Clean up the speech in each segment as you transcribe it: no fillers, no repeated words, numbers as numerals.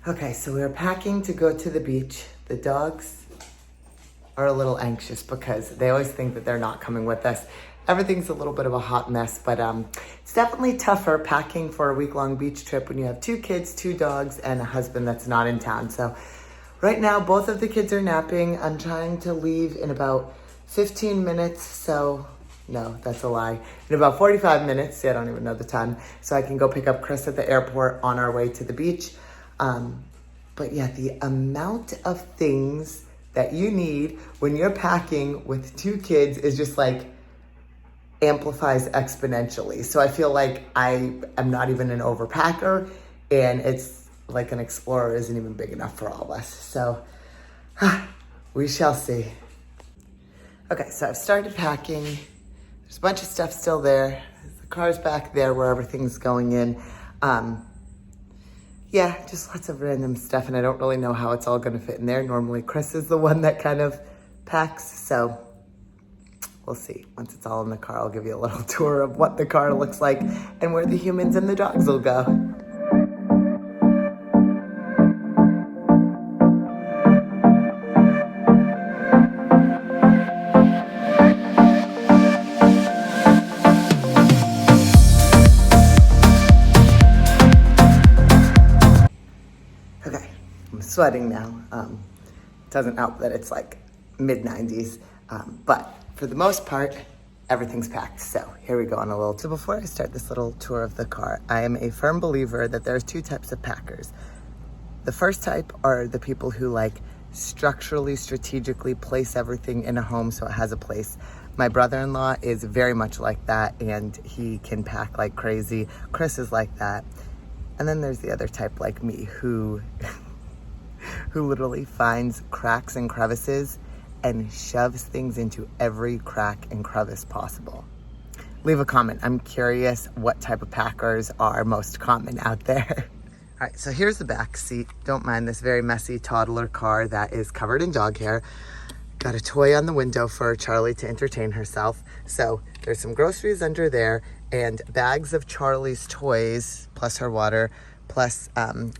Okay, so we're packing to go to the beach. The dogs are a little anxious because they always think that they're not coming with us. Everything's a little bit of a hot mess, but it's definitely tougher packing for a week-long beach trip when you have 2 kids, 2 dogs, and a husband that's not in town. So right now, both of the kids are napping. I'm trying to leave in about 15 minutes, so no, that's a lie. In about 45 minutes, see, I don't even know the time, so I can go pick up Chris at the airport on our way to the beach. But yeah, the amount of things that you need when you're packing with 2 kids is just like amplifies exponentially. So I feel like I am not even an overpacker, and it's like an Explorer isn't even big enough for all of us. So we shall see. Okay, so I've started packing. There's a bunch of stuff still there. The car's back there where everything's going in. Yeah, just lots of random stuff, and I don't really know how it's all gonna fit in there. Normally Chris is the one that kind of packs, so we'll see. Once it's all in the car, I'll give you a little tour of what the car looks like and where the humans and the dogs will go. Okay, I'm sweating now. Doesn't help that it's like mid-90s, but for the most part, everything's packed. So here we go on a little. So before I start this little tour of the car, I am a firm believer that there's 2 types of packers. The first type are the people who like structurally, strategically place everything in a home so it has a place. My brother-in-law is very much like that, and he can pack like crazy. Chris is like that. And then there's the other type like me who literally finds cracks and crevices and shoves things into every crack and crevice possible. Leave a comment. I'm curious what type of packers are most common out there. All right, so here's the back seat. Don't mind this very messy toddler car that is covered in dog hair. Got a toy on the window for Charlie to entertain herself. So there's some groceries under there and bags of Charlie's toys, plus her water, plus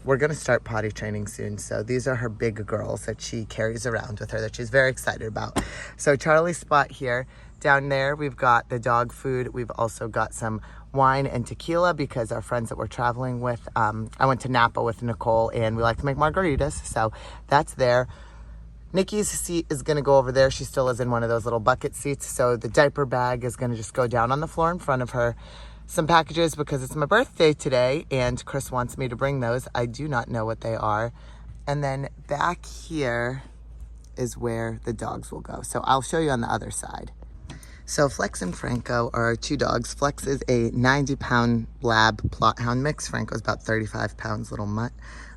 we're gonna start potty training soon. So these are her big girls that she carries around with her that she's very excited about. So Charlie's spot here. Down there, we've got the dog food. We've also got some wine and tequila because our friends that we're traveling with, I went to Napa with Nicole and we like to make margaritas. So that's there. Nikki's seat is gonna go over there. She still is in one of those little bucket seats. So the diaper bag is gonna just go down on the floor in front of her. Some packages because it's my birthday today and Chris wants me to bring those. I do not know what they are. And then back here is where the dogs will go. So I'll show you on the other side. So Flex and Franco are our 2 dogs. Flex is a 90-pound lab plot hound mix. Franco's about 35 pounds, little mutt.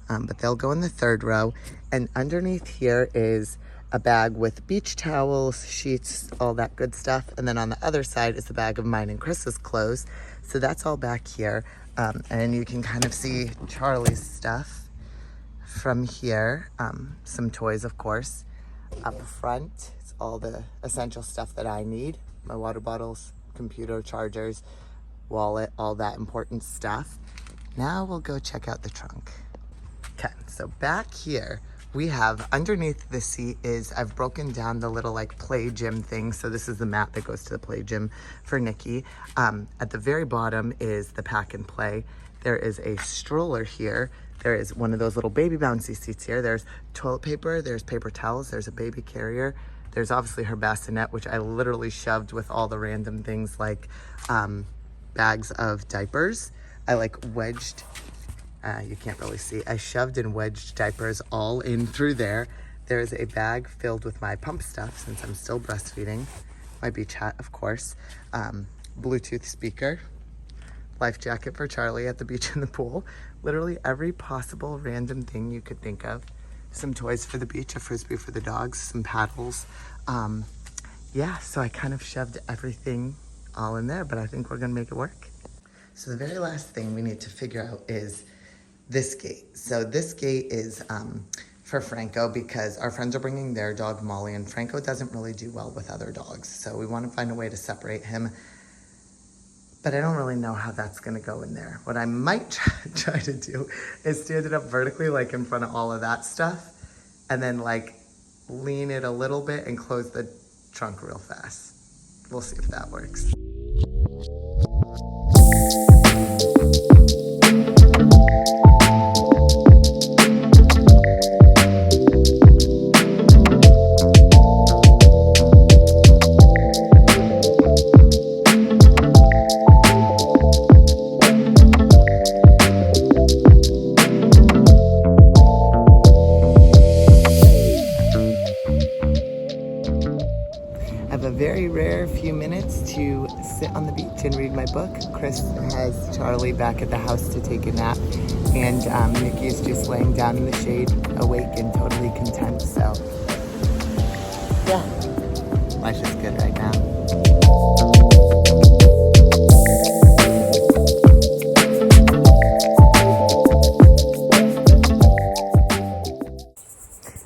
But they'll go in the 3rd row. And underneath here is a bag with beach towels, sheets, all that good stuff. And then on the other side is the bag of mine and Chris's clothes. So that's all back here. And you can kind of see Charlie's stuff from here. Some toys, of course. Up front, it's all the essential stuff that I need. My water bottles, computer, chargers, wallet, all that important stuff. Now we'll go check out the trunk. Okay, so back here, we have underneath the seat is, I've broken down the little like play gym thing. So this is the mat that goes to the play gym for Nikki. At the very bottom is the pack and play. There is a stroller here. There is one of those little baby bouncy seats here. There's toilet paper, there's paper towels, there's a baby carrier. There's obviously her bassinet, which I literally shoved with all the random things like bags of diapers. I like wedged, you can't really see. I shoved and wedged diapers all in through there. There's a bag filled with my pump stuff since I'm still breastfeeding. My beach hat, of course. Bluetooth speaker. Life jacket for Charlie at the beach and the pool. Literally every possible random thing you could think of. Some toys for the beach, a frisbee for the dogs, some paddles. Yeah, so I kind of shoved everything all in there, but I think we're gonna make it work. So the very last thing we need to figure out is this gate. So this gate is for Franco because our friends are bringing their dog Molly, and Franco doesn't really do well with other dogs. So we want to find a way to separate him. but I don't really know how that's gonna go in there. What I might try to do is stand it up vertically, like in front of all of that stuff, and then like lean it a little bit and close the trunk real fast. We'll see if that works. Very rare few minutes to sit on the beach and read my book. Chris has Charlie back at the house to take a nap, and Nikki is just laying down in the shade, awake and totally content. So yeah, life's just good right now.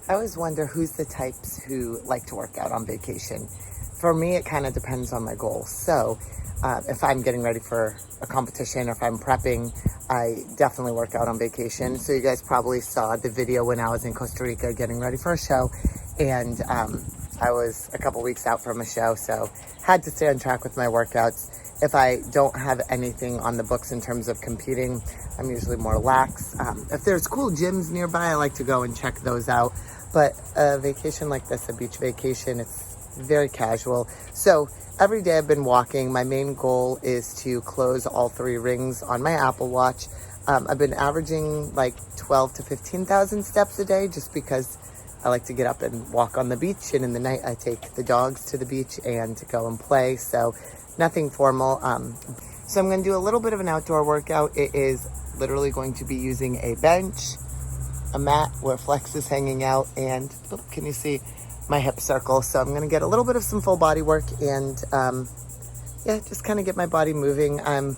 I always wonder who's the types who like to work out on vacation. For me, it kind of depends on my goal. So if I'm getting ready for a competition or if I'm prepping, I definitely work out on vacation. So you guys probably saw the video when I was in Costa Rica getting ready for a show. And I was a couple weeks out from a show, so had to stay on track with my workouts. If I don't have anything on the books in terms of competing, I'm usually more lax. If there's cool gyms nearby, I like to go and check those out. But a vacation like this, a beach vacation, it's very casual. So every day I've been walking. My main goal is to close all 3 rings on my Apple Watch. I've been averaging like 12 to 15,000 steps a day just because I like to get up and walk on the beach, and in the night I take the dogs to the beach and go and play. So nothing formal. So I'm going to do a little bit of an outdoor workout. It is literally going to be using a bench, a mat where Flex is hanging out, and can you see my hip circle? So I'm going to get a little bit of some full body work and yeah, just kind of get my body moving. I'm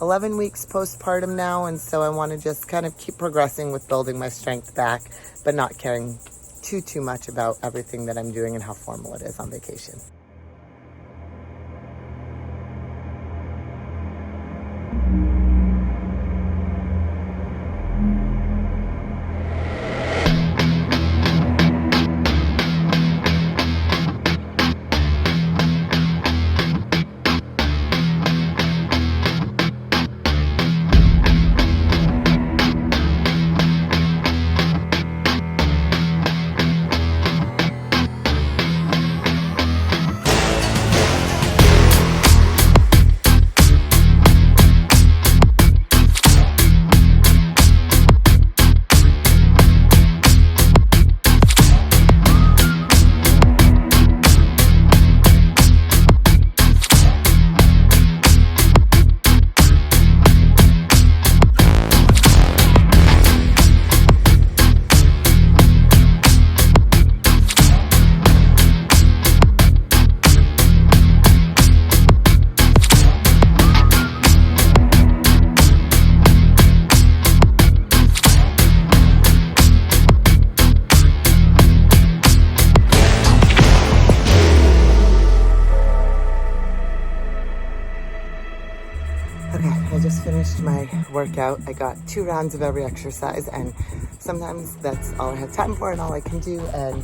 11 weeks postpartum now, and so I want to just kind of keep progressing with building my strength back, but not caring too much about everything that I'm doing and how formal it is on vacation. I just finished my workout. I got 2 rounds of every exercise, and sometimes that's all I have time for and all I can do, and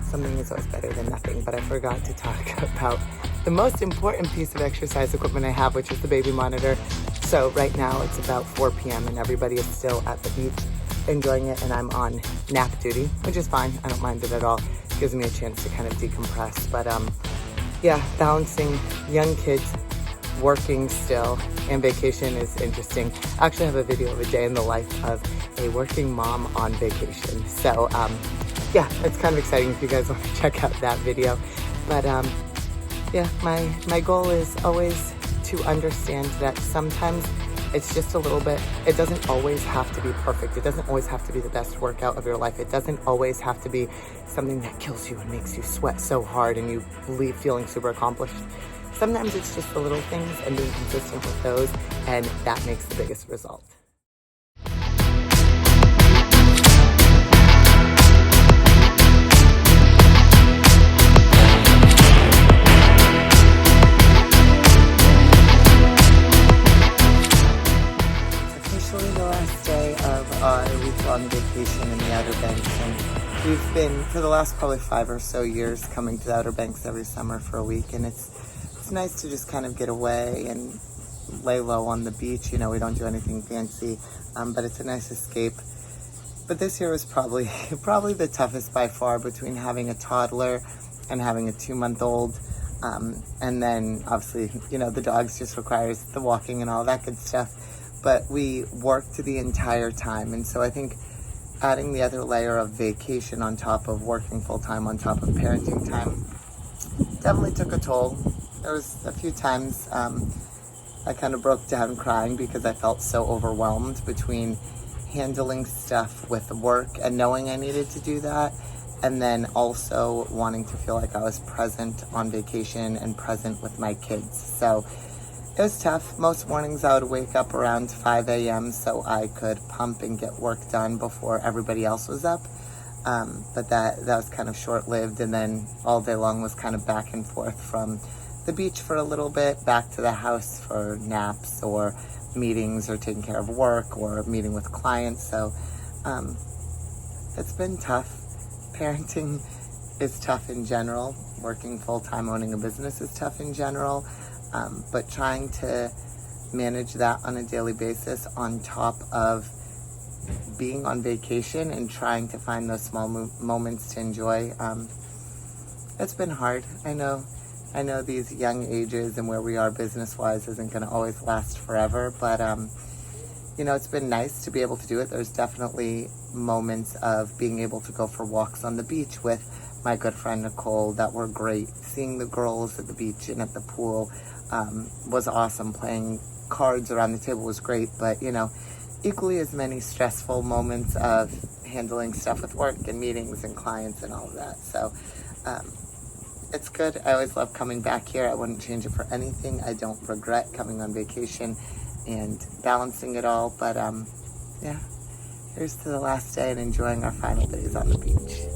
something is always better than nothing. But I forgot to talk about the most important piece of exercise equipment I have, which is the baby monitor. So right now it's about 4 p.m. and everybody is still at the beach enjoying it, and I'm on nap duty, which is fine. I don't mind it at all. It gives me a chance to kind of decompress. But yeah, balancing young kids, working still, and vacation is interesting. I actually have a video of a day in the life of a working mom on vacation. So yeah, it's kind of exciting if you guys want to check out that video. But yeah, my goal is always to understand that sometimes it's just a little bit, it doesn't always have to be perfect. It doesn't always have to be the best workout of your life. It doesn't always have to be something that kills you and makes you sweat so hard and you leave feeling super accomplished. Sometimes it's just the little things and being consistent with those, and that makes the biggest result. on vacation in the Outer Banks, and we've been, for the last probably 5 or so years, coming to the Outer Banks every summer for a week, and it's nice to just kind of get away and lay low on the beach. You know, we don't do anything fancy, but it's a nice escape. But this year was probably the toughest by far, between having a toddler and having a 2-month-old. And then obviously, you know, the dogs just requires the walking and all that good stuff. But we worked the entire time. And so I think adding the other layer of vacation on top of working full time, on top of parenting time, definitely took a toll. There was a few times I kind of broke down crying because I felt so overwhelmed between handling stuff with work and knowing I needed to do that, and then also wanting to feel like I was present on vacation and present with my kids. So it was tough. Most mornings I would wake up around 5 a.m. so I could pump and get work done before everybody else was up. But that was kind of short-lived, and then all day long was kind of back and forth from the beach for a little bit, back to the house for naps or meetings or taking care of work or meeting with clients. So it's been tough. Parenting is tough in general. Working full-time, owning a business is tough in general. But trying to manage that on a daily basis on top of being on vacation and trying to find those small moments to enjoy, it's been hard. I know these young ages and where we are business-wise isn't going to always last forever, but you know, it's been nice to be able to do it. There's definitely moments of being able to go for walks on the beach with my good friend Nicole that were great. Seeing the girls at the beach and at the pool was awesome. Playing cards around the table was great, but you know, equally as many stressful moments of handling stuff with work and meetings and clients and all of that. So it's good. I always love coming back here. I wouldn't change it for anything. I don't regret coming on vacation and balancing it all. But yeah, here's to the last day and enjoying our final days on the beach.